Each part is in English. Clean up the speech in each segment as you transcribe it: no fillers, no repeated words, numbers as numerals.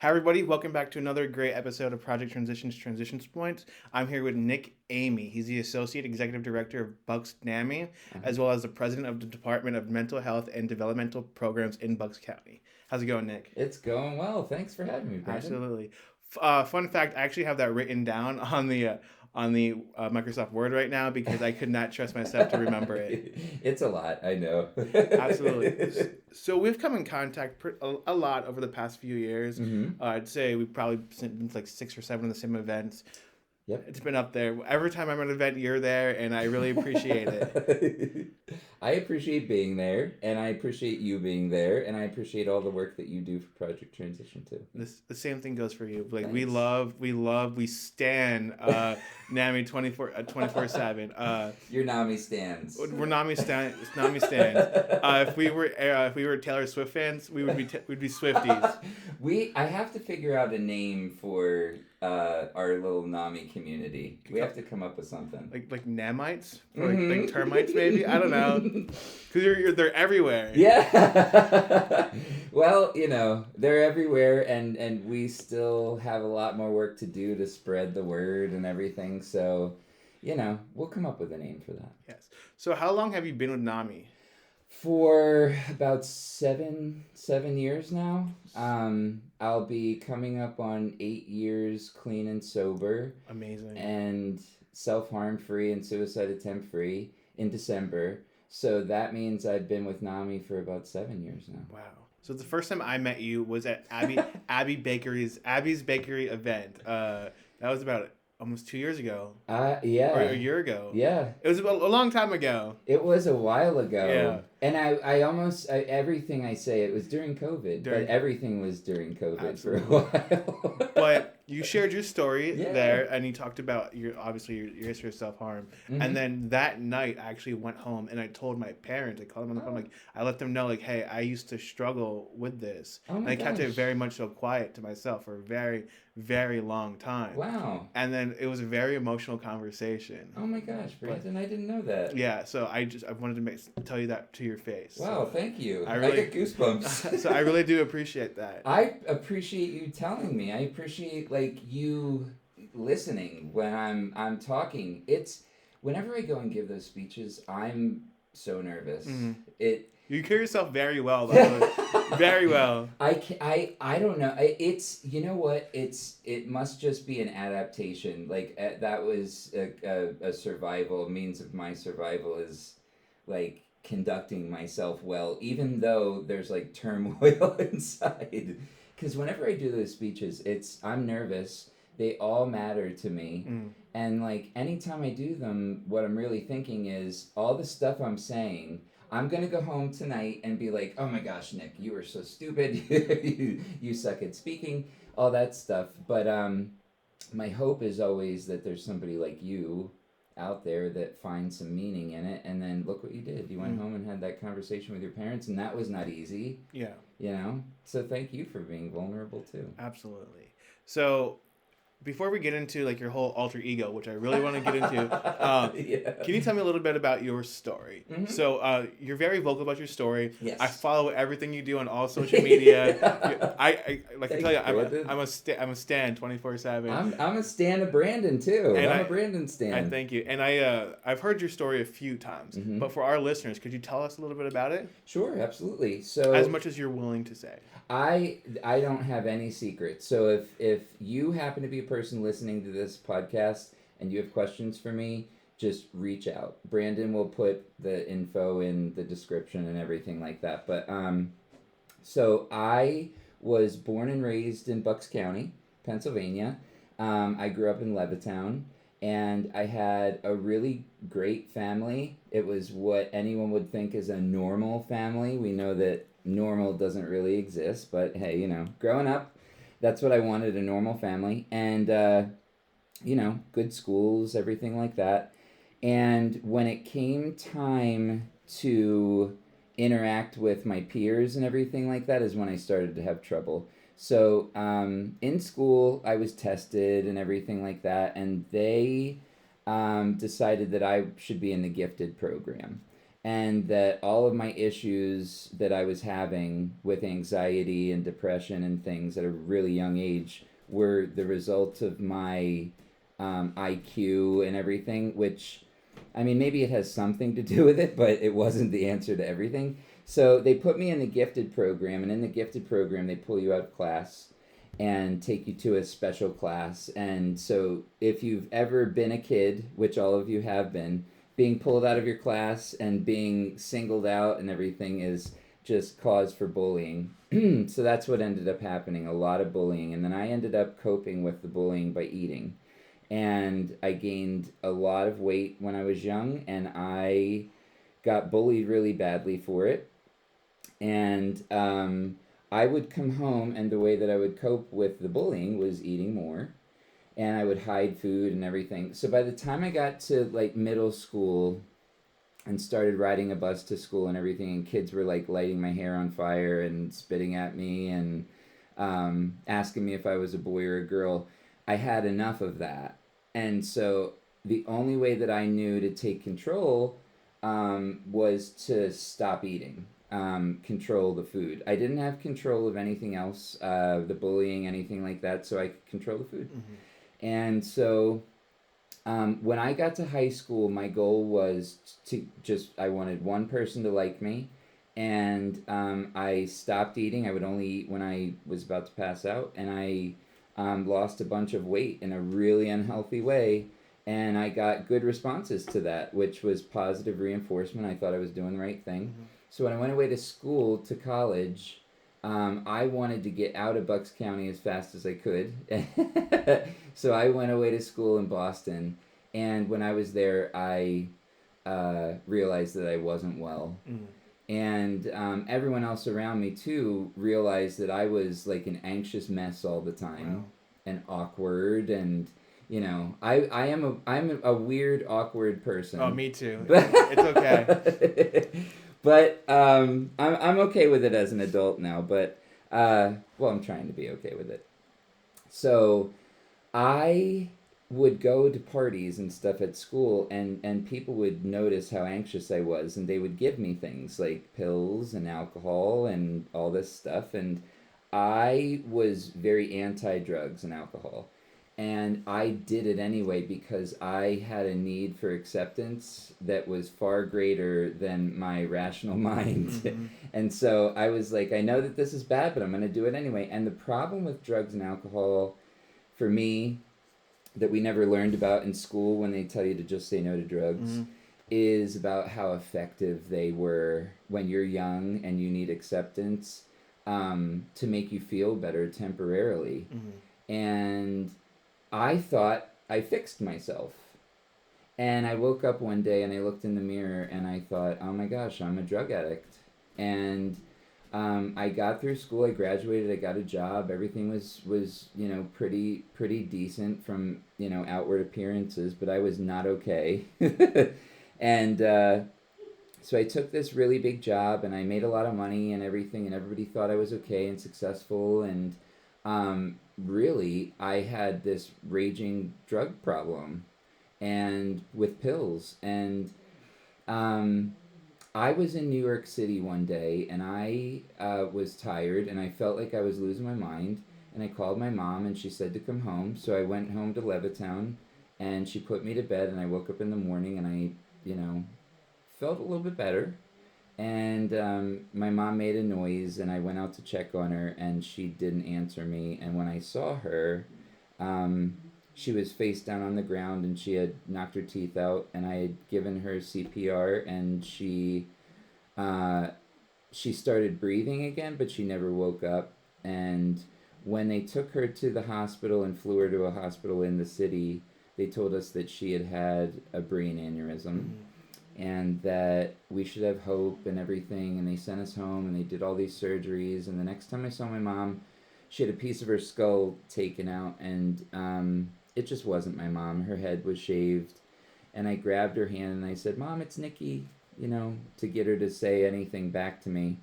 Hi, everybody. Welcome back to another great episode of Project Transitions Points. I'm here with Nick Emeigh. He's the Associate Executive Director of Bucks Nami, as well as the President of the Department of Mental Health and Developmental Programs in Bucks County. How's it going, Nick? It's going well. Thanks for having me, Brandon. Absolutely. Fun fact: I actually have that written down on the Microsoft Word right now because I could not trust myself to remember it. It's a lot, I know. Absolutely. So we've come in contact a lot over the past few years. I'd say we've probably been to like 6 or 7 of the same events. Yep. It's been up there. Every time I'm at an event, you're there, and I really appreciate it. I appreciate being there, and I appreciate you being there, and I appreciate all the work that you do for Project Transition too. The same thing goes for you. Like Thanks. we stand Nami 24/7. Your Nami stands. We're Nami stands. If we were Taylor Swift fans, we'd be Swifties. I have to figure out a name for our little Nami community. We have to come up with something. Like Namites or like termites maybe. I don't know. Because they're everywhere. Yeah. Well, they're everywhere, and we still have a lot more work to do to spread the word and everything. So, we'll come up with a name for that. Yes. So how long have you been with Nami? For about seven years now. I'll be coming up on 8 years clean and sober. Amazing. And self-harm free and suicide attempt free in December. So that means I've been with Nami for about 7 years now. Wow. So the first time I met you was at Abby's Bakery event. That was about almost 2 years ago. Yeah. Or a year ago. Yeah. It was a long time ago. It was a while ago. Yeah. And everything I say, it was during COVID. But everything was during COVID. Absolutely. For a while. But you shared your story Yeah. there, and you talked about your history of self-harm. And then that night, I actually went home, and I told my parents, I called them on the phone, like, I let them know, like, hey, I used to struggle with this. Oh my and I kept gosh. it very much so quiet to myself for a very, very long time. Wow. And then it was a very emotional conversation. Oh my gosh, Brandon, I didn't know that. Yeah, so I wanted to tell you that to your face. Wow, so thank you. I get goosebumps. So I really do appreciate that. I appreciate you telling me. I appreciate you listening when I'm talking. It's whenever I go and give those speeches, I'm so nervous. You carry yourself very well, by the way. Very well. I don't know. It's, you know what? It must just be an adaptation. That was a survival means of my survival is conducting myself well, even though there's turmoil inside. Because whenever I do those speeches, I'm nervous. They all matter to me. And anytime I do them, what I'm really thinking is all the stuff I'm saying, I'm going to go home tonight and be like, oh my gosh, Nick, you were so stupid. you suck at speaking, all that stuff. But my hope is always that there's somebody like you out there that finds some meaning in it. And then look what you did. You went home and had that conversation with your parents, and that was not easy. Yeah. So thank you for being vulnerable too. Absolutely. So before we get into your whole alter ego, which I really want to get into, Yeah. Can you tell me a little bit about your story? So you're very vocal about your story. Yes. I follow everything you do on all social media. I tell you, I'm a stan 24/7. I'm a stan of Brandon too. And I'm a Brandon stan. I thank you. And I've heard your story a few times, but for our listeners, could you tell us a little bit about it? Sure, absolutely. So as much as you're willing to say. I don't have any secrets. So if you happen to be a person listening to this podcast and you have questions for me, just reach out. Brandon will put the info in the description and everything like that. But so I was born and raised in Bucks County, Pennsylvania. I grew up in Levittown, and I had a really great family. It was what anyone would think is a normal family. We know that normal doesn't really exist, but hey, growing up, that's what I wanted, a normal family. And, good schools, everything like that. And when it came time to interact with my peers and everything like that is when I started to have trouble. So in school, I was tested and everything like that, and they decided that I should be in the gifted program. and that all of my issues that I was having with anxiety and depression and things at a really young age were the result of my IQ and everything, which, I mean, maybe it has something to do with it, but it wasn't the answer to everything. So they put me in the gifted program, and in the gifted program, they pull you out of class and take you to a special class. And so if you've ever been a kid, which all of you have been, being pulled out of your class and being singled out and everything is just cause for bullying. So that's what ended up happening, a lot of bullying. And then I ended up coping with the bullying by eating. And I gained a lot of weight when I was young, and I got bullied really badly for it. And I would come home, and the way that I would cope with the bullying was eating more, and I would hide food and everything. So by the time I got to like middle school and started riding a bus to school and everything, and kids were like lighting my hair on fire and spitting at me and asking me if I was a boy or a girl, I had enough of that. And so the only way that I knew to take control was to stop eating, control the food. I didn't have control of anything else, the bullying, anything like that, so I could control the food. And so when I got to high school, my goal was to just, I wanted one person to like me. And I stopped eating. I would only eat when I was about to pass out. And I lost a bunch of weight in a really unhealthy way. And I got good responses to that, which was positive reinforcement. I thought I was doing the right thing. So when I went away to school, to college, I wanted to get out of Bucks County as fast as I could. So I went away to school in Boston. And when I was there, I realized that I wasn't well. And everyone else around me, too, realized that I was like an anxious mess all the time. Wow. And awkward. And, you know, I'm a weird, awkward person. Oh, me too. It's okay. But I'm okay with it as an adult now. But, well, I'm trying to be okay with it. So I would go to parties and stuff at school, and people would notice how anxious I was, and they would give me things like pills and alcohol and all this stuff. And I was very anti-drugs and alcohol. And I did it anyway because I had a need for acceptance that was far greater than my rational mind. And so I was like, I know that this is bad, but I'm going to do it anyway. And the problem with drugs and alcohol, for me, that we never learned about in school when they tell you to just say no to drugs, is about how effective they were when you're young and you need acceptance to make you feel better temporarily. And I thought I fixed myself. And I woke up one day and I looked in the mirror and I thought, oh my gosh, I'm a drug addict. And I got through school, I graduated, I got a job, everything was you know, pretty decent from, you know, outward appearances, but I was not okay. And so I took this really big job and I made a lot of money and everything, and everybody thought I was okay and successful. And really, I had this raging drug problem and with pills. And I was in New York City one day, and I was tired, and I felt like I was losing my mind, and I called my mom, and she said to come home. So I went home to Levittown, and she put me to bed, and I woke up in the morning, and I, you know, felt a little bit better. And my mom made a noise, and I went out to check on her, and she didn't answer me. And when I saw her, she was face down on the ground, and she had knocked her teeth out, and I had given her CPR, and she started breathing again, but she never woke up. And when they took her to the hospital and flew her to a hospital in the city, they told us that she had had a brain aneurysm. And that we should have hope and everything. And they sent us home, and they did all these surgeries. And the next time I saw my mom, she had a piece of her skull taken out, and it just wasn't my mom. Her head was shaved. And I grabbed her hand and I said, "Mom, it's Nikki," you know, to get her to say anything back to me.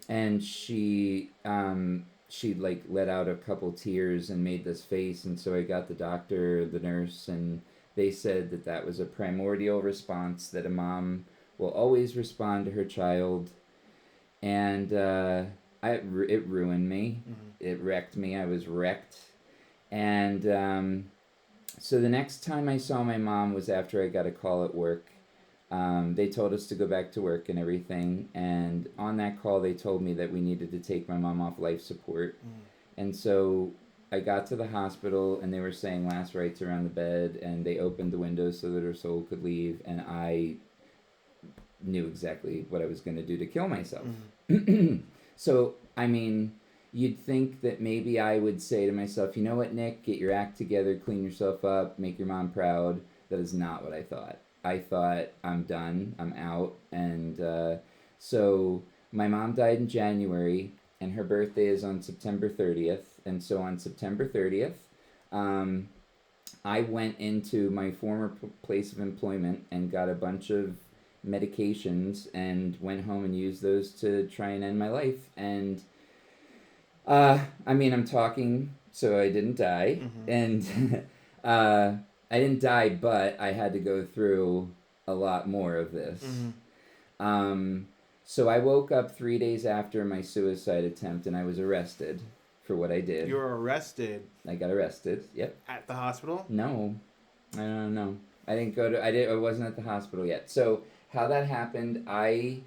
And she like let out a couple tears and made this face. And so I got the doctor, the nurse, and they said that that was a primordial response that a mom will always respond to her child. And it ruined me. Mm-hmm. It wrecked me. I was wrecked. And so the next time I saw my mom was after I got a call at work. They told us to go back to work and everything. And on that call, they told me that we needed to take my mom off life support. And so I got to the hospital, and they were saying last rites around the bed, and they opened the windows so that her soul could leave, and I knew exactly what I was going to do to kill myself. So, I mean, you'd think that maybe I would say to myself, you know what, Nick, get your act together, clean yourself up, make your mom proud. That is not what I thought. I thought, I'm done, I'm out. And so my mom died in January, and her birthday is on September 30th. And so on September 30th, I went into my former place of employment and got a bunch of medications and went home and used those to try and end my life. And I mean, I'm talking, so I didn't die. And I didn't die, but I had to go through a lot more of this. So I woke up 3 days after my suicide attempt, and I was arrested for what I did. You were arrested. I got arrested. Yep. At the hospital? No, I don't know. I didn't go to. I wasn't at the hospital yet. So how that happened, I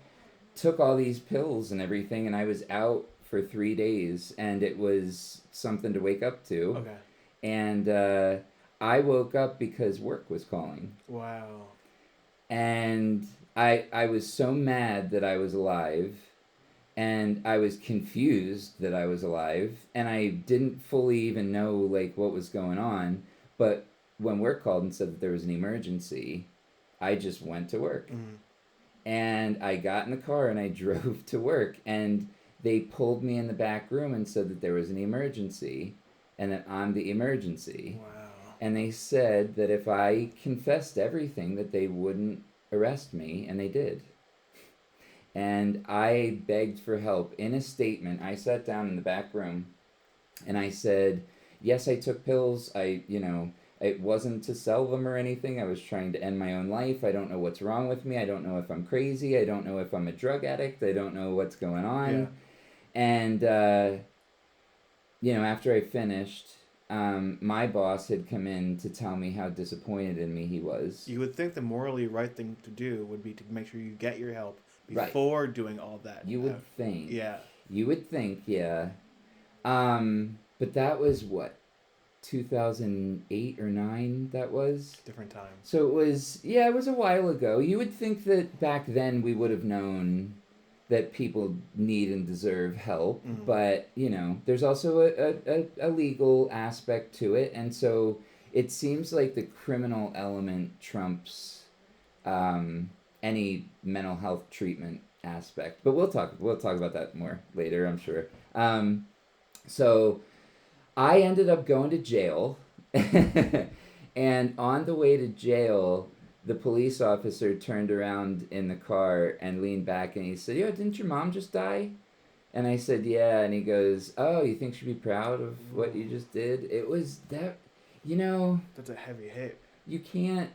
took all these pills and everything, and I was out for 3 days, and it was something to wake up to. Okay. And I woke up because work was calling. Wow. And I was so mad that I was alive, and I was confused that I was alive, and I didn't fully even know like what was going on. But when work called and said that there was an emergency, I just went to work. And I got in the car and I drove to work, and they pulled me in the back room and said that there was an emergency and that I'm the emergency. Wow. And they said that if I confessed everything that they wouldn't arrest me, and they did. And I begged for help. In a statement, I sat down in the back room and I said, yes, I took pills. It wasn't to sell them or anything. I was trying to end my own life. I don't know what's wrong with me. I don't know if I'm crazy. I don't know if I'm a drug addict. I don't know what's going on. Yeah. And, after I finished, my boss had come in to tell me how disappointed in me he was. You would think the morally right thing to do would be to make sure you get your help before doing all that. You would think. Yeah. You would think, yeah. But that was what? 2008 or 9 that was? Different time. So it was a while ago. You would think that back then we would have known that people need and deserve help, but there's also a legal aspect to it, and so it seems like the criminal element trumps any mental health treatment aspect. But we'll talk about that more later, I'm sure. So I ended up going to jail, and on the way to jail, the police officer turned around in the car and leaned back, and he said, "Yo, didn't your mom just die?" And I said, "Yeah." And he goes, "Oh, you think she'd be proud of what you just did?" It was that, That's a heavy hit. You can't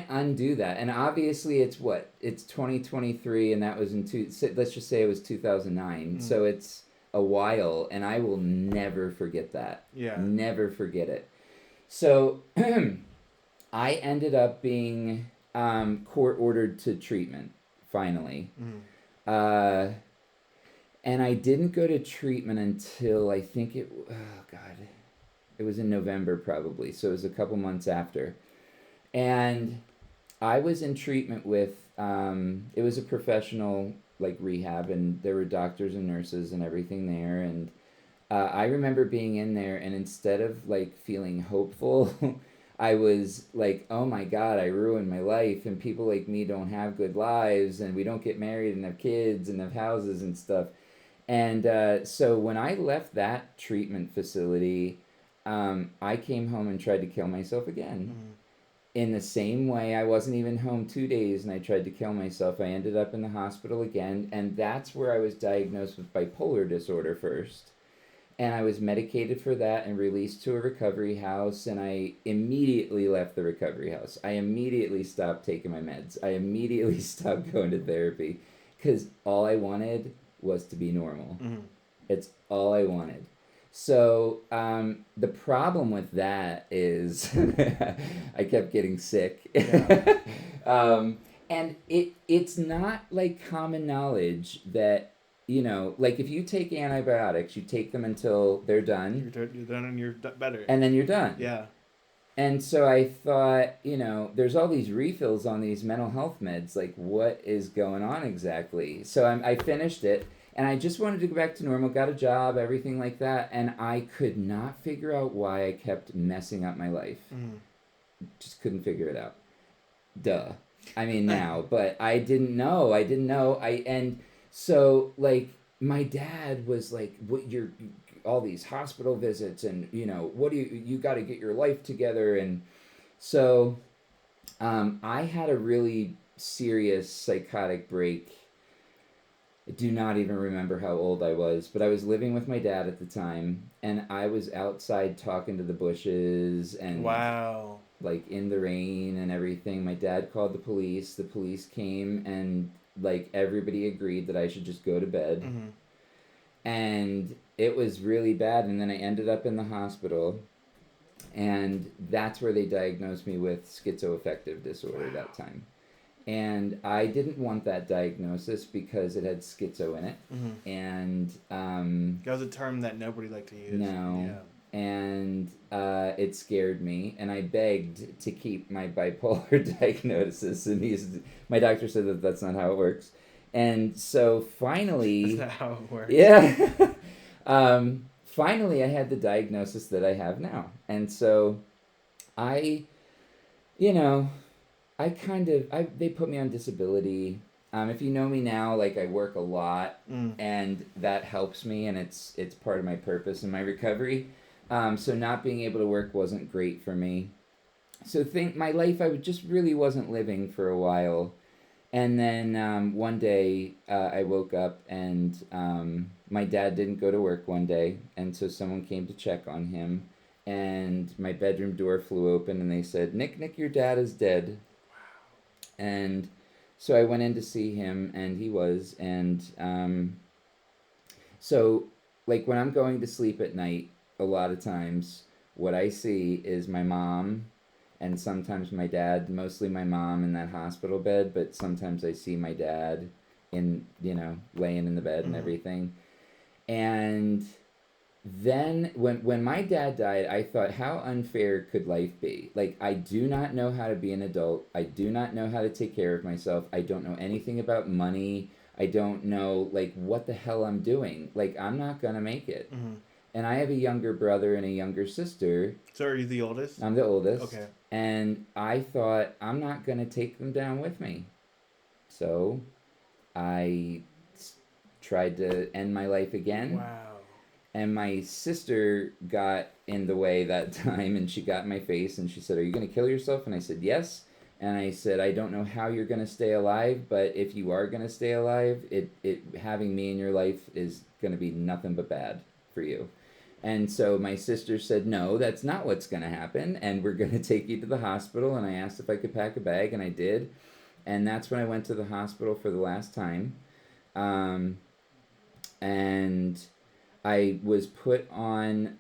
undo that. And obviously it's 2023, and that was let's just say it was 2009. So it's a while, and I will never forget that. Yeah. Never forget it. So I ended up being court ordered to treatment, finally. And I didn't go to treatment until I think it was in November probably. So it was a couple months after. And I was in treatment with, it was a professional rehab, and there were doctors and nurses and everything there. And I remember being in there, and instead of feeling hopeful, I was like, oh my God, I ruined my life, and people like me don't have good lives, and we don't get married and have kids and have houses and stuff. And so when I left that treatment facility, I came home and tried to kill myself again. In the same way, I wasn't even home 2 days, and I tried to kill myself. I ended up in the hospital again, and that's where I was diagnosed with bipolar disorder first. And I was medicated for that and released to a recovery house. And I immediately left the recovery house. I immediately stopped taking my meds. I immediately stopped going to therapy because all I wanted was to be normal. Mm-hmm. It's all I wanted. So the problem with that is I kept getting sick. Yeah. And it's not like common knowledge that, like if you take antibiotics, you take them until they're done, You're done and you're better. and then you're done. Yeah. And so I thought, there's all these refills on these mental health meds. Like, what is going on exactly? So I finished it, and I just wanted to go back to normal, got a job, everything like that. And I could not figure out why I kept messing up my life. Mm-hmm. Just couldn't figure it out. Duh. I mean, now, but I didn't know. And so, like, my dad was like, "What all these hospital visits, and what do you got to get your life together." And so, I had a really serious psychotic break. I do not even remember how old I was, but I was living with my dad at the time, and I was outside talking to the bushes and wow. like in the rain and everything. My dad called the police. The police came, and like everybody agreed that I should just go to bed. Mm-hmm. And it was really bad. And then I ended up in the hospital, and that's where they diagnosed me with schizoaffective disorder that time. And I didn't want that diagnosis because it had schizo in it. Mm-hmm. And that was a term that nobody liked to use. No. Yeah. And it scared me, and I begged to keep my bipolar diagnosis, and my doctor said that that's not how it works. And so finally... That's not how it works. Yeah. Finally, I had the diagnosis that I have now. And so they put me on disability. If you know me now, like I work a lot, and that helps me, and it's part of my purpose in my recovery. So not being able to work wasn't great for me. So my life, I just really wasn't living for a while. And then one day I woke up, and my dad didn't go to work one day. And so someone came to check on him, and my bedroom door flew open, and they said, Nick, your dad is dead. Wow. And so I went in to see him, and he was. And so like when I'm going to sleep at night, a lot of times what I see is my mom and sometimes my dad, mostly my mom in that hospital bed, but sometimes I see my dad in, laying in the bed and everything. And then when my dad died, I thought, how unfair could life be? Like, I do not know how to be an adult. I do not know how to take care of myself. I don't know anything about money. I don't know, like, what the hell I'm doing. Like, I'm not gonna make it. Mm-hmm. And I have a younger brother and a younger sister. So are you the oldest? I'm the oldest. Okay. And I thought, I'm not going to take them down with me. So I tried to end my life again. Wow. And my sister got in the way that time, and she got in my face, and she said, are you going to kill yourself? And I said, yes. And I said, I don't know how you're going to stay alive, but if you are going to stay alive, having me in your life is going to be nothing but bad for you. And so my sister said, no, that's not what's going to happen, and we're going to take you to the hospital. And I asked if I could pack a bag, and I did. And that's when I went to the hospital for the last time. And I was put on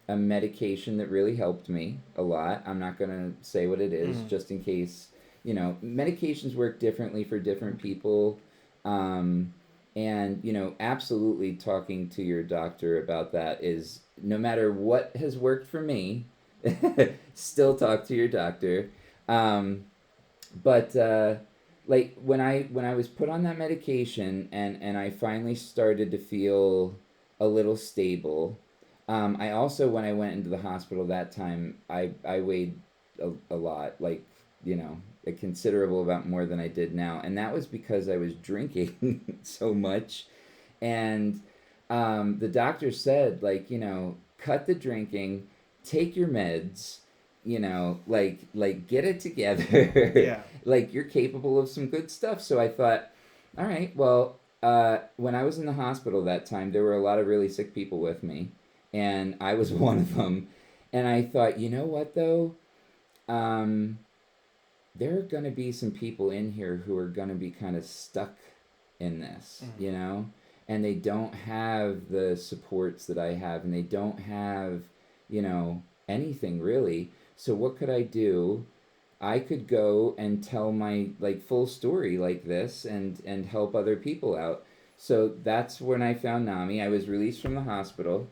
a medication that really helped me a lot. I'm not going to say what it is, just in case, medications work differently for different people. And, absolutely talking to your doctor about that is, no matter what has worked for me, still talk to your doctor. But like when I was put on that medication and I finally started to feel a little stable, I also, when I went into the hospital that time, I weighed a lot, like, a considerable amount more than I did now. And that was because I was drinking so much. And the doctor said, like, cut the drinking, take your meds, like get it together. Yeah. Like, you're capable of some good stuff. So I thought, all right, well, when I was in the hospital that time, there were a lot of really sick people with me, and I was one of them. And I thought, you know what though? Um, there are going to be some people in here who are going to be kind of stuck in this, you know? And they don't have the supports that I have, and they don't have, you know, anything really. So what could I do? I could go and tell my like full story like this and help other people out. So that's when I found Nami. I was released from the hospital,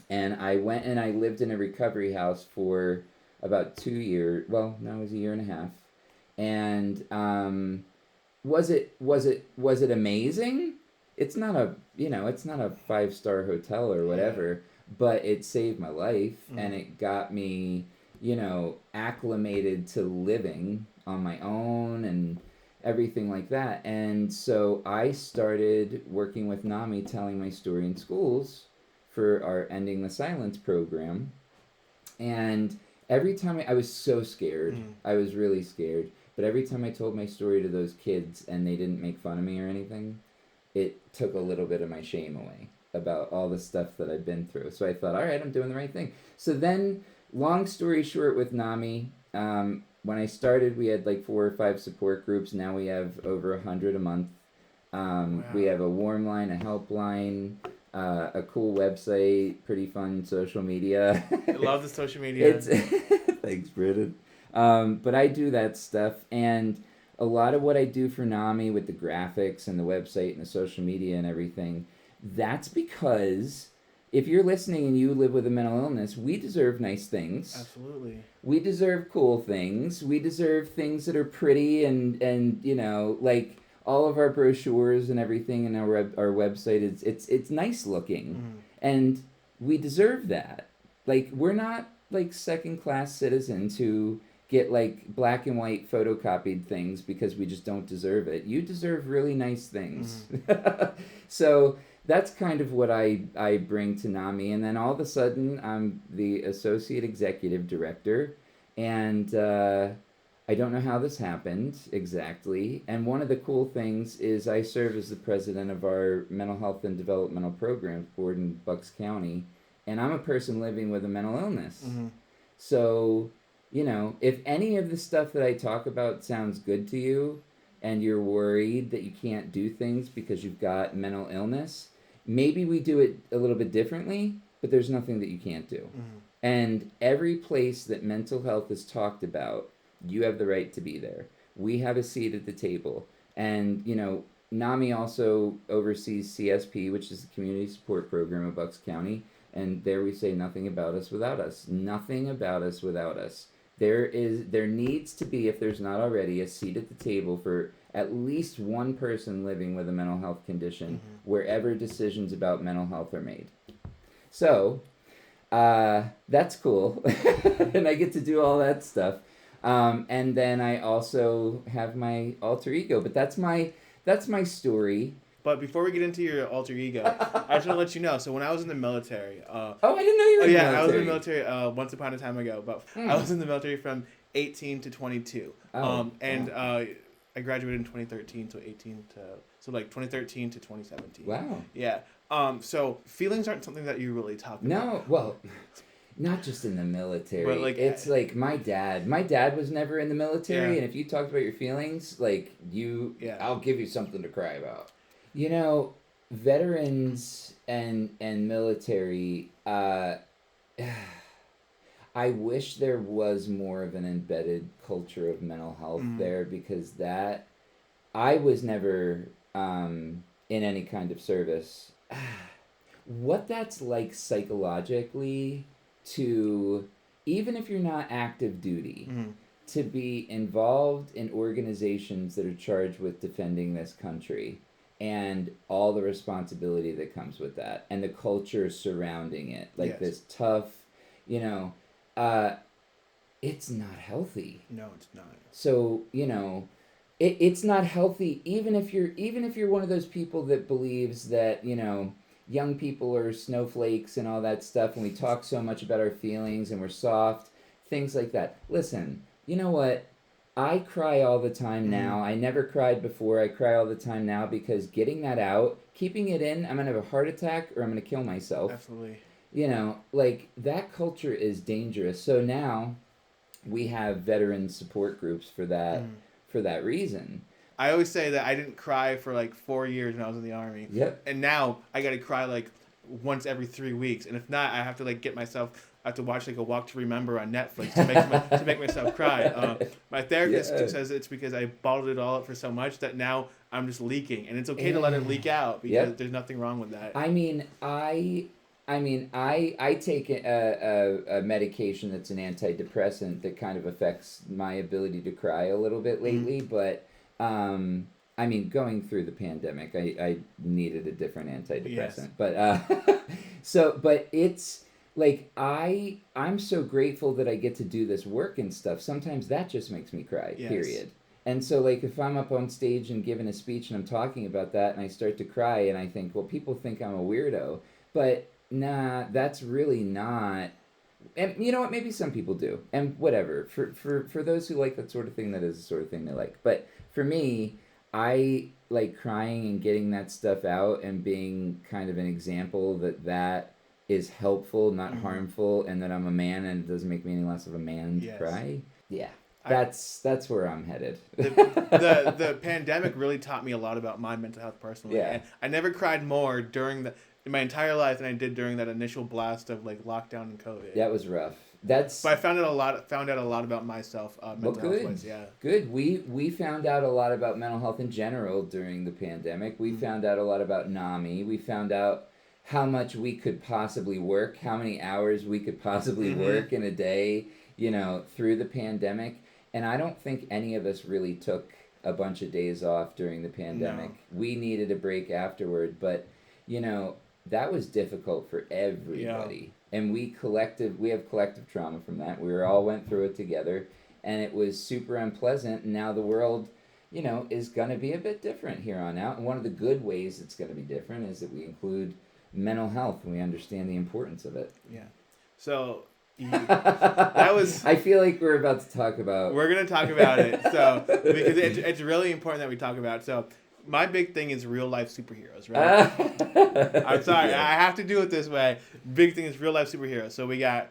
and I went and I lived in a recovery house for about 2 years. Well, no, it was a year and a half. And was it amazing? It's not a it's not a 5-star hotel or whatever, but it saved my life and it got me acclimated to living on my own and everything like that. And so I started working with Nami, telling my story in schools for our Ending the Silence program. And every time I was so scared, I was really scared. But every time I told my story to those kids and they didn't make fun of me or anything, it took a little bit of my shame away about all the stuff that I'd been through. So I thought, all right, I'm doing the right thing. So then, long story short, with Nami, when I started, we had like 4 or 5 support groups. Now we have over 100 a month. Wow. We have a warm line, a helpline, a cool website, pretty fun social media. I love the social media. Thanks, Brendan. But I do that stuff, and a lot of what I do for Nami with the graphics and the website and the social media and everything, that's because if you're listening and you live with a mental illness, we deserve nice things. Absolutely. We deserve cool things. We deserve things that are pretty and like all of our brochures and everything and our website it's nice looking. And we deserve that. Like, we're not like second class citizens who get like black and white photocopied things because we just don't deserve it. You deserve really nice things. So that's kind of what I bring to Nami. And then all of a sudden I'm the associate executive director, and I don't know how this happened exactly. And one of the cool things is I serve as the president of our mental health and developmental programs board in Bucks County, and I'm a person living with a mental illness. So, if any of the stuff that I talk about sounds good to you and you're worried that you can't do things because you've got mental illness, maybe we do it a little bit differently, but there's nothing that you can't do. And every place that mental health is talked about, you have the right to be there. We have a seat at the table. And, NAMI also oversees CSP, which is the Community Support Program of Bucks County. And there we say nothing about us without us. Nothing about us without us. There needs to be, if there's not already, a seat at the table for at least one person living with a mental health condition wherever decisions about mental health are made. So, that's cool. And I get to do all that stuff. And then I also have my alter ego, but that's my story. But before we get into your alter ego, I just want to let you know. So when I was in the military, I didn't know you were in the military. I was in the military once upon a time ago. But I was in the military from 18 to 22. I graduated in 2013 to 2013 to 2017. Wow. Yeah. So feelings aren't something that you really talk about. No. Well, not just in the military. But like, it's like my dad was never in the military, Yeah. and if you talked about your feelings, like I'll give you something to cry about. Veterans and military, I wish there was more of an embedded culture of mental health there, because that I was never in any kind of service. What that's like psychologically, to, even if you're not active duty, to be involved in organizations that are charged with defending this country, and all the responsibility that comes with that, and the culture surrounding it, like this tough, it's not healthy. No, it's not. So, it's not healthy, even if you're one of those people that believes that, young people are snowflakes and all that stuff, and we talk so much about our feelings and we're soft, things like that. Listen, you know what? I cry all the time now. I never cried before. I cry all the time now because getting that out, keeping it in, I'm going to have a heart attack or I'm going to kill myself. Absolutely. You know, like that culture is dangerous. So now we have veteran support groups for that reason. I always say that I didn't cry for like 4 years when I was in the army. Yep. And now I gotta cry like once every 3 weeks, and if not, I have to like get myself. I have to watch like a Walk to Remember on Netflix to make myself cry. My therapist Yeah. says it's because I bottled it all up for so much that now I'm just leaking, and it's okay to let it leak out because there's nothing wrong with that. I take a medication that's an antidepressant that kind of affects my ability to cry a little bit lately, but going through the pandemic, I needed a different antidepressant. Yes. But but it's like I'm so grateful that I get to do this work and stuff. Sometimes that just makes me cry. Yes. Period. And so, like, if I'm up on stage and giving a speech and I'm talking about that and I start to cry and I think, well, people think I'm a weirdo, but nah, that's really not. And you know what? Maybe some people do, and whatever. For those who like that sort of thing, that is the sort of thing they like. But for me, I like crying and getting that stuff out and being kind of an example that is helpful, not harmful, and that I'm a man and it doesn't make me any less of a man to cry. Yeah. That's where I'm headed. The pandemic really taught me a lot about my mental health personally. Yeah. And I never cried more in my entire life than I did during that initial blast of like lockdown and COVID. That was rough. But I found out a lot about myself, mental health wise. Yeah. Good. We found out a lot about mental health in general during the pandemic. We found out a lot about Nami. We found out how much we could possibly work, how many hours we could possibly work in a day, through the pandemic. And I don't think any of us really took a bunch of days off during the pandemic. No. We needed a break afterward, but that was difficult for everybody. Yeah. And we have collective trauma from that. We all went through it together, and it was super unpleasant. And now the world, is going to be a bit different here on out. And one of the good ways it's going to be different is that we include mental health and we understand the importance of it. Yeah. So that was. I feel like we're about to talk about. We're gonna talk about it. So because it's really important that we talk about it. So my big thing is real life superheroes, right? I'm sorry, yeah. I have to do it this way. Big thing is real life superheroes. So we got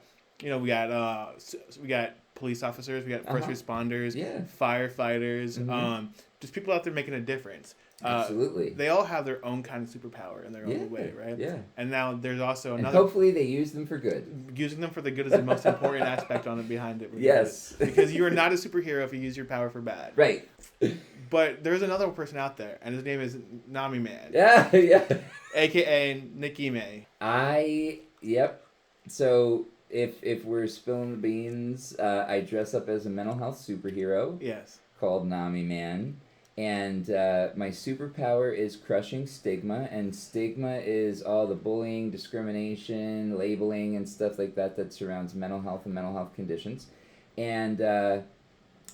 police officers, we got first responders, firefighters, just people out there making a difference. Absolutely. They all have their own kind of superpower in their own way, right? Yeah. And now there's also another. And hopefully they use them for good. Using them for the good is the most important aspect on it behind it. Yes. Because you are not a superhero if you use your power for bad. Right. But there's another person out there, and his name is Nami Man. Yeah. AKA Nicholas Emeigh. Yep. So if we're spilling the beans, I dress up as a mental health superhero. Yes. Called Nami Man. And my superpower is crushing stigma, and stigma is all the bullying, discrimination, labeling, and stuff like that surrounds mental health and mental health conditions. And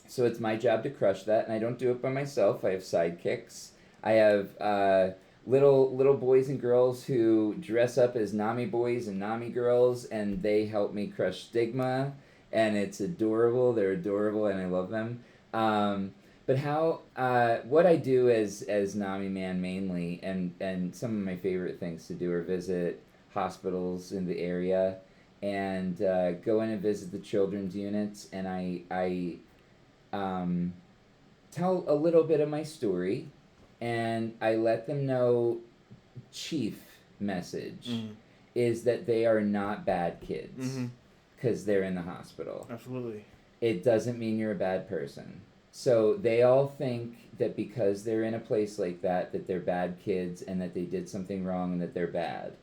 so it's my job to crush that, and I don't do it by myself. I have sidekicks. I have little boys and girls who dress up as Nami boys and Nami girls, and they help me crush stigma, and it's adorable. They're adorable, and I love them. But what I do as Nami Man mainly, and some of my favorite things to do are visit hospitals in the area and go in and visit the children's units, and I tell a little bit of my story, and I let them know chief message is that they are not bad kids because they're in the hospital. Absolutely. It doesn't mean you're a bad person. So they all think that because they're in a place like that they're bad kids and that they did something wrong and that they're bad.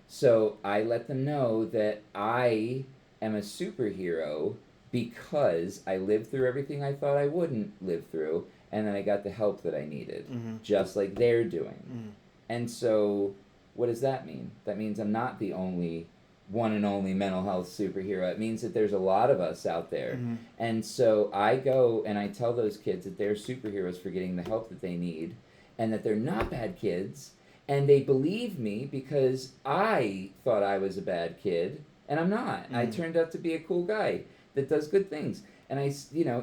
So I let them know that I am a superhero because I lived through everything I thought I wouldn't live through, and then I got the help that I needed, just like they're doing. And so what does that mean? That means I'm not the one and only mental health superhero. It means that there's a lot of us out there. And so I go and I tell those kids that they're superheroes for getting the help that they need, and that they're not bad kids, and they believe me because I thought I was a bad kid, and I'm not. I turned out to be a cool guy that does good things. And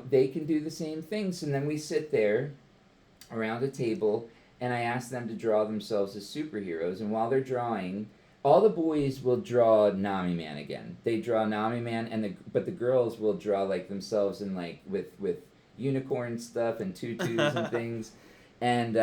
they can do the same things. And then we sit there around a table, and I ask them to draw themselves as superheroes. And while they're drawing, all the boys will draw Nami Man again. They draw Nami Man, but the girls will draw like themselves in like with unicorn stuff and tutus and things. And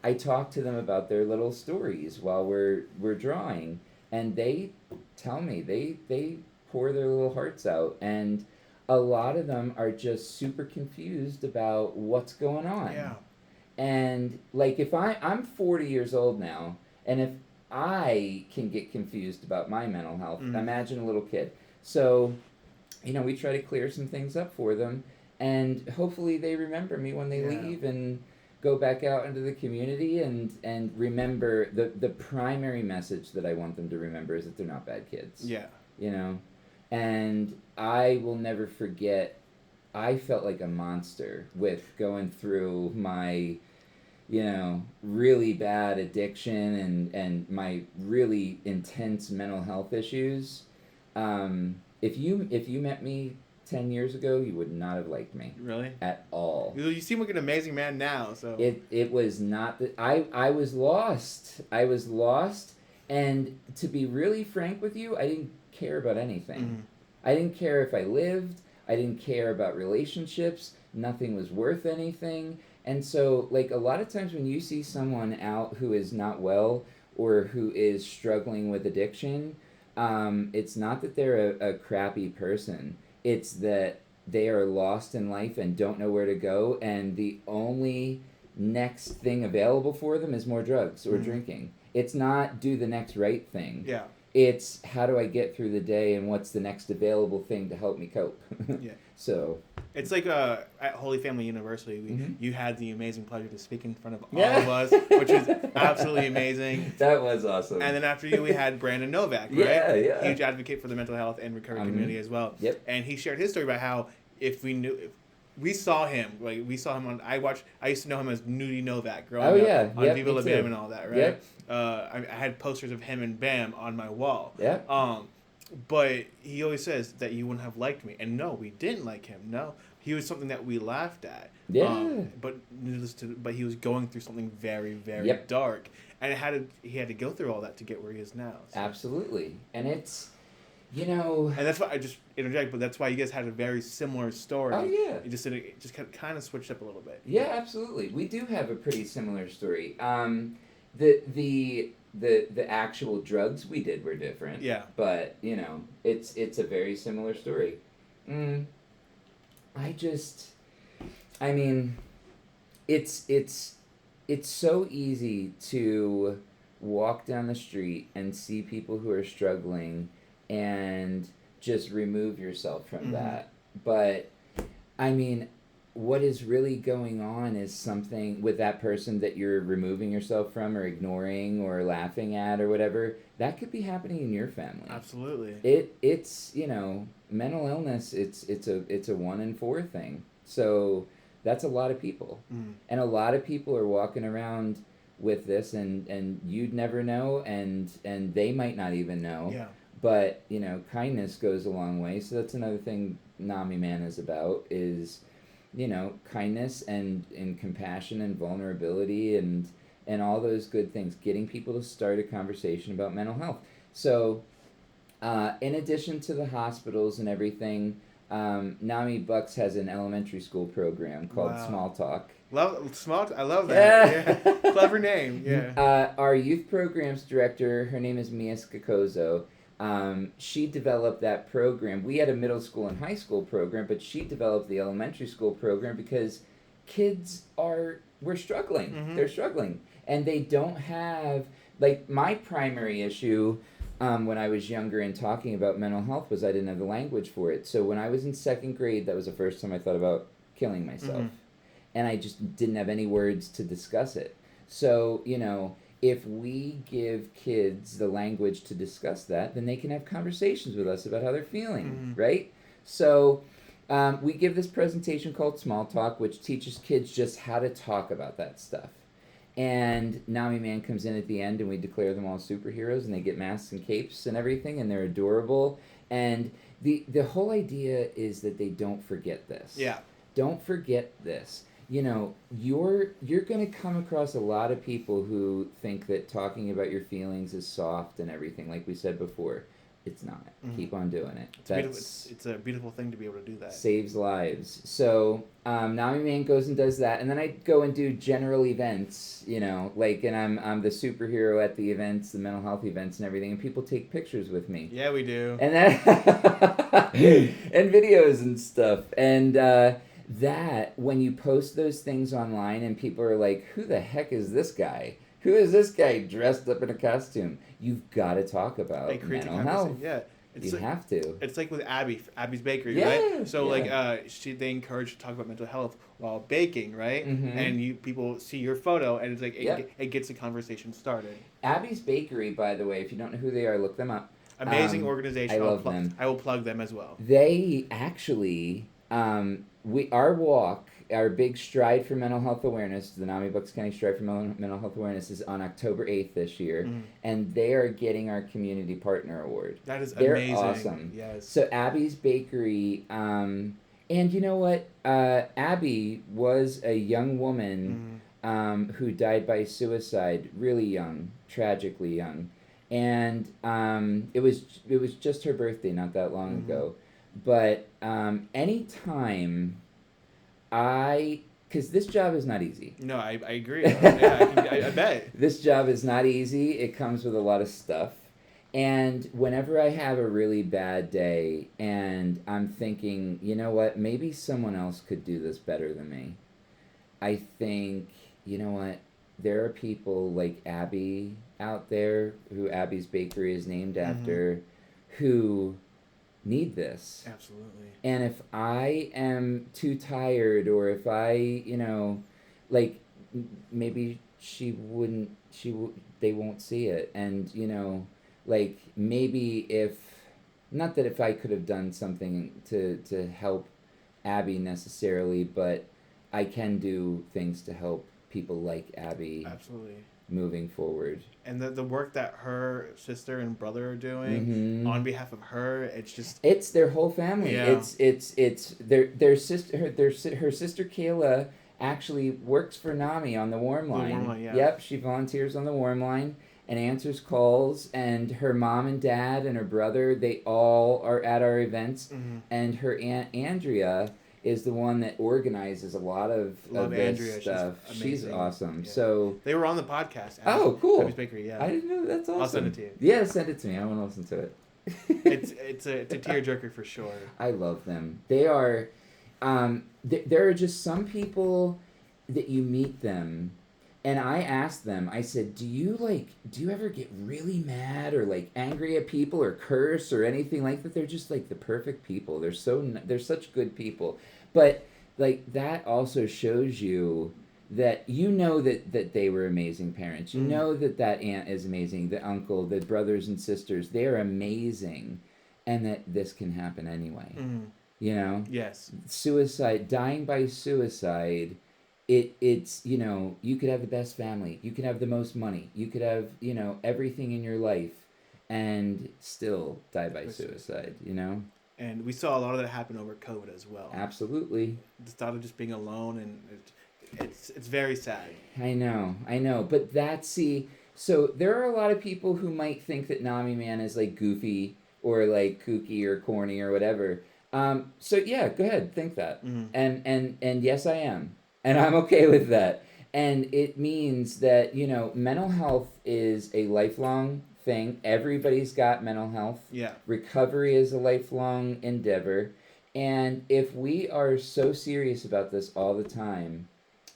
I talk to them about their little stories while we're drawing, and they tell me they pour their little hearts out, and a lot of them are just super confused about what's going on. Yeah. And like if I'm 40 years old now, and if I can get confused about my mental health, imagine a little kid. So, we try to clear some things up for them, and hopefully they remember me when they leave and go back out into the community and remember the primary message that I want them to remember is that they're not bad kids. Yeah. And I will never forget, I felt like a monster with going through my really bad addiction and my really intense mental health issues. If you met me 10 years ago, you would not have liked me. Really? At all. You seem like an amazing man now, so. It was not that I was lost. I was lost, and to be really frank with you, I didn't care about anything. I didn't care if I lived. I didn't care about relationships. Nothing was worth anything. And so, like, a lot of times when you see someone out who is not well or who is struggling with addiction, it's not that they're a crappy person. It's that they are lost in life and don't know where to go, and the only next thing available for them is more drugs or drinking. It's not do the next right thing. Yeah. It's how do I get through the day and what's the next available thing to help me cope. Yeah. So it's like at Holy Family University, you had the amazing pleasure to speak in front of all Yeah. of us, which was absolutely amazing. That was awesome. And then after you, we had Brandon Novak, right? Yeah. Huge advocate for the mental health and recovery community as well. Yep. And he shared his story about how if we saw him on. I used to know him as Nudie Novak growing up on Viva La Bam and all that, right? Yep. I had posters of him and Bam on my wall. Yeah. But he always says that you wouldn't have liked me, and no, we didn't like him. No, he was something that we laughed at. Yeah. But he was going through something very, very dark, and he had to go through all that to get where he is now. So. Absolutely, and it's. And that's why I just interject, but that's why you guys had a very similar story. Oh yeah. You just kind of switched up a little bit. Yeah, absolutely. We do have a pretty similar story. The actual drugs we did were different. Yeah. But it's a very similar story. It's so easy to walk down the street and see people who are struggling and just remove yourself from that. But what is really going on is something with that person that you're removing yourself from or ignoring or laughing at or whatever. That could be happening in your family. Absolutely. It's mental illness. It's a 1 in 4 thing. So that's a lot of people, and a lot of people are walking around with this, and you'd never know, and they might not even know. Yeah. But kindness goes a long way. So that's another thing Nami Man is about is. Kindness and compassion and vulnerability and all those good things, getting people to start a conversation about mental health. So, in addition to the hospitals and everything, Nami Bucks has an elementary school program called Small Talk. I love that. Yeah. Clever name. Yeah. Our youth programs director, her name is Mia Scacozo. She developed that program. We had a middle school and high school program, but she developed the elementary school program because kids we're struggling. They're struggling. And they don't have, like, my primary issue when I was younger and talking about mental health was I didn't have the language for it. So when I was in 2nd grade, that was the first time I thought about killing myself. And I just didn't have any words to discuss it. So, if we give kids the language to discuss that, then they can have conversations with us about how they're feeling, right? So we give this presentation called Small Talk, which teaches kids just how to talk about that stuff. And Nami Man comes in at the end, and we declare them all superheroes, and they get masks and capes and everything, and they're adorable. And the whole idea is that they don't forget this. Yeah. Don't forget this. You know, you're going to come across a lot of people who think that talking about your feelings is soft and everything, like we said before. It's not. Keep on doing it. It's a beautiful thing to be able to do that. Saves lives. So Nami Man goes and does that, and then I go and do general events. You know, like, and I'm the superhero at the events, the mental health events, and everything, and people take pictures with me. Yeah, we do. And that and videos and stuff, and that when you post those things online, and people are like, "Who the heck is this guy? Who is this guy dressed up in a costume?" You've got to talk about mental health. Yeah. You have to. It's like with Abby's Bakery, Yeah, right? So yeah. they encourage you to talk about mental health while baking, right? Mm-hmm. And people see your photo, and it's like it gets the conversation started. Abby's Bakery, by the way, if you don't know who they are, look them up. Amazing organization. I love them. I will plug them as well. They actually, our big stride for mental health awareness, the Nami Bucks County Stride for Mental Health Awareness, is on October 8th this year, and they are getting our Community Partner Award. That is They're amazing. awesome. Yes. So Abby's Bakery, and you know what? Abby was a young woman who died by suicide, really young, tragically young, and it was just her birthday not that long ago, but anytime. Because this job is not easy. No, I agree. Yeah, I bet. This job is not easy. It comes with a lot of stuff. And whenever I have a really bad day and I'm thinking, you know what, maybe someone else could do this better than me, I think, you know what, there are people like Abby out there, who Abby's Bakery is named after, who need this. Absolutely. And if I am too tired, or if I, you know, like, maybe they won't see it. And, you know, like, maybe not that if I could have done something to help Abby necessarily, but I can do things to help people like Abby. Absolutely. Moving forward. And the work that her sister and brother are doing on behalf of her, it's their whole family. Yeah. It's their sister, her sister Kayla actually works for Nami on the Warm Line. The Warm Line, yeah. Yep, she volunteers on the Warm Line and answers calls, and her mom and dad and her brother, they all are at our events, and her aunt Andrea is the one that organizes a lot of this Andrea. stuff. She's awesome. Yeah. So they were on the podcast. Cool. Abby's Bakery, yeah. I didn't know. That's awesome. I'll send it to you. Yeah, send it to me. I want to listen to it. it's a tearjerker for sure. I love them. They are. There are just some people that you meet them, and I asked them. I said, "Do you ever get really mad or like angry at people or curse or anything like that?" They're just like the perfect people. They're such good people. But like that also shows you that that they were amazing parents. You know that aunt is amazing, the uncle, the brothers and sisters, they're amazing, and that this can happen anyway. You know? Yes. Suicide, dying by suicide, it's, you know, you could have the best family, you could have the most money, you could have, you know, everything in your life, and still die by suicide, you know? And we saw a lot of that happen over COVID as well. Absolutely. The thought of just being alone, and it's very sad. I know. But so there are a lot of people who might think that Nami Man is like goofy or like kooky or corny or whatever. So yeah, go ahead, think that. And yes, I am. And I'm okay with that. And it means that, you know, mental health is a lifelong thing. Everybody's got mental health. Yeah. Recovery is a lifelong endeavor. And if we are so serious about this all the time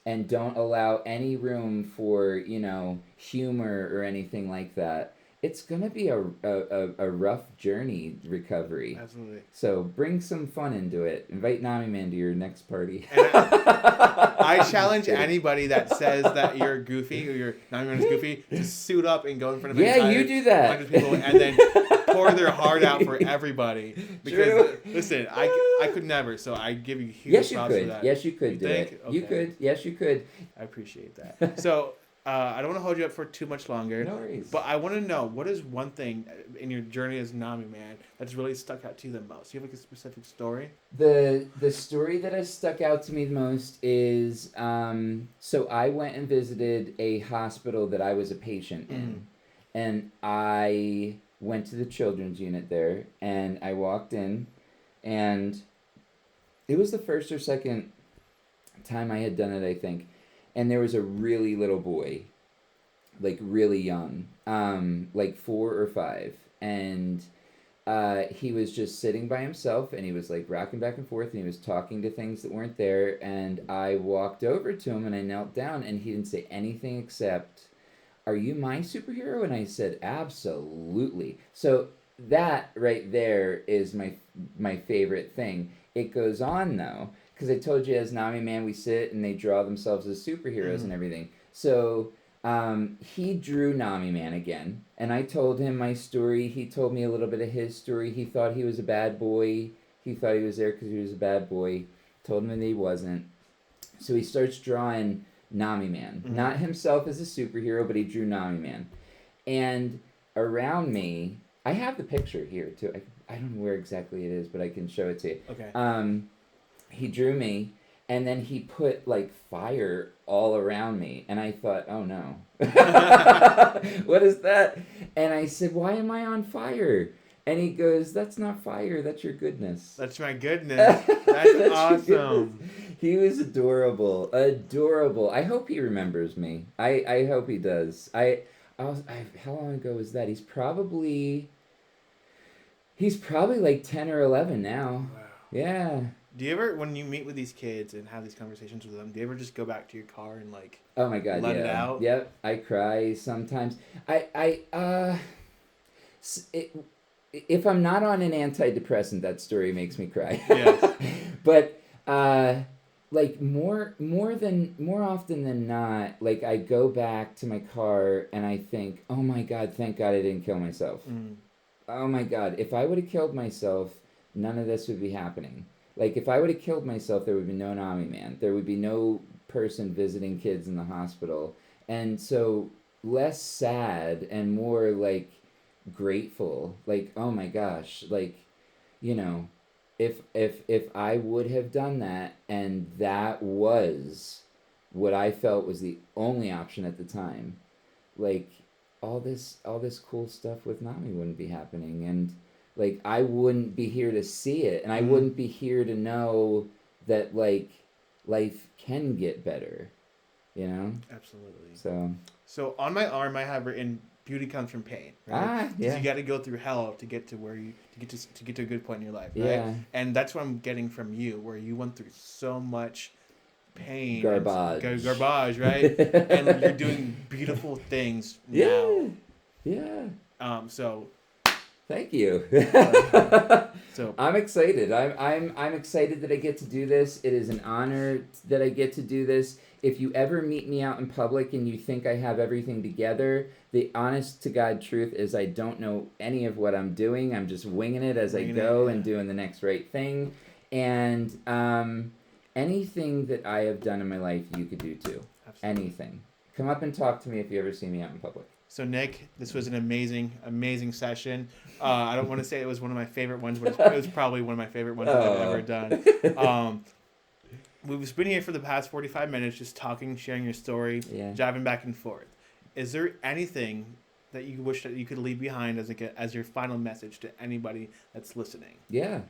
and don't allow any room for, you know, humor or anything like that, it's going to be a rough journey, recovery. Absolutely. So bring some fun into it. Invite Nami Man to your next party. I challenge anybody that says that you're goofy or you're Nami Man is goofy to suit up and go in front of you do that. bunch of people and then pour their heart out for everybody. Because listen, I could never. So I give you huge props for that. Yes, you could do it. Okay. You could. Yes, you could. I appreciate that. So I don't want to hold you up for too much longer. No worries. But I want to know, what is one thing in your journey as Nami Man that's really stuck out to you the most? Do you have like a specific story? The story that has stuck out to me the most is so I went and visited a hospital that I was a patient in, and I went to the children's unit there, and I walked in, and it was the first or second time I had done it, I think, and there was a really little boy, like really young, like 4 or 5, and he was just sitting by himself, and he was like rocking back and forth, and he was talking to things that weren't there, and I walked over to him and I knelt down, and he didn't say anything except, "Are you my superhero?" And I said, "Absolutely." So that right there is my favorite thing. It goes on though, because I told you as Nami Man we sit and they draw themselves as superheroes and everything. So he drew Nami Man again, and I told him my story. He told me a little bit of his story. He thought he was a bad boy. He thought he was there because he was a bad boy. Told him that he wasn't. So he starts drawing Nami Man. Not himself as a superhero, but he drew Nami Man. And around me, I have the picture here too. I don't know where exactly it is, but I can show it to you. Okay. He drew me, and then he put like fire all around me, and I thought, oh no. What is that? And I said, why am I on fire? And he goes, that's not fire, that's your goodness. That's my goodness. That's awesome. He was adorable. I hope he remembers me. I hope he does. How long ago was that? He's probably like 10 or 11 now. Wow. Yeah. Do you ever, when you meet with these kids and have these conversations with them, do you ever just go back to your car and like, oh my God, let yeah. it out? Yep, I cry sometimes. If I'm not on an antidepressant, that story makes me cry. Yes. But like more often than not, like I go back to my car and I think, oh my God, thank God I didn't kill myself. Oh my God, if I would have killed myself, none of this would be happening. Like, if I would have killed myself, there would be no Nami Man. There would be no person visiting kids in the hospital. And so, less sad and more, like, grateful. Like, oh my gosh. Like, you know, if I would have done that, and that was what I felt was the only option at the time, like, all this cool stuff with Nami wouldn't be happening. And like I wouldn't be here to see it, and I wouldn't be here to know that like life can get better, you know. Absolutely. So on my arm I have written, beauty comes from pain, right? yeah. You got to go through hell to get to where you to get to a good point in your life, right? Yeah. And that's what I'm getting from you, where you went through so much pain, garbage, right? And you're doing beautiful things now. Yeah. So thank you. So I'm excited. I'm excited that I get to do this. It is an honor that I get to do this. If you ever meet me out in public and you think I have everything together, the honest to God truth is I don't know any of what I'm doing. I'm just winging it as I go and doing the next right thing. And anything that I have done in my life, you could do too. Absolutely. Anything. Come up and talk to me if you ever see me out in public. So Nick, this was an amazing session. I don't want to say it was one of my favorite ones, but it was probably one of my favorite ones that I've ever done. We've been here for the past 45 minutes, just talking, sharing your story, jiving back and forth. Is there anything that you wish that you could leave behind as your final message to anybody that's listening? Yeah.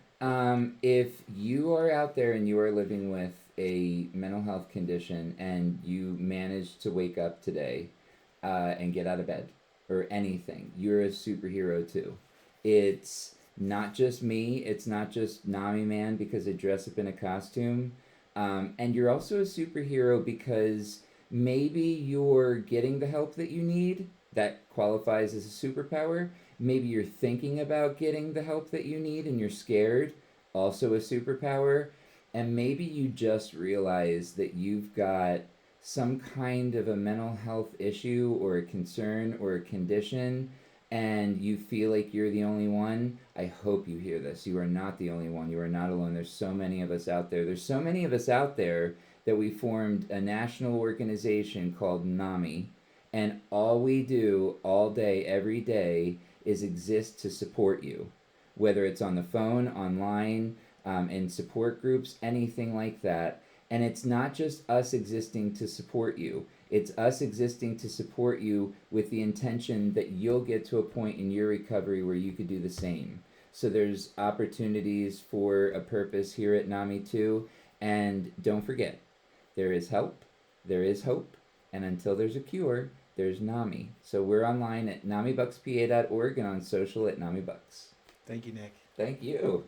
If you are out there and you are living with a mental health condition and you managed to wake up today and get out of bed or anything, you're a superhero too. It's not just me. It's not just Nami Man because I dress up in a costume. And you're also a superhero because maybe you're getting the help that you need. That qualifies as a superpower. Maybe you're thinking about getting the help that you need and you're scared. Also a superpower. And maybe you just realize that you've got some kind of a mental health issue or a concern or a condition and you feel like you're the only one. I hope you hear this. You are not the only one. You are not alone. There's so many of us out there. There's so many of us out there that we formed a national organization called NAMI, And all we do all day, every day, is exist to support you, whether it's on the phone, online, in support groups, anything like that. And it's not just us existing to support you, it's us existing to support you with the intention that you'll get to a point in your recovery where you could do the same. So there's opportunities for a purpose here at NAMI too. And don't forget, there is help, there is hope, and until there's a cure, there's NAMI. So we're online at namibuckspa.org and on social at namibucks. Thank you, Nick. Thank you.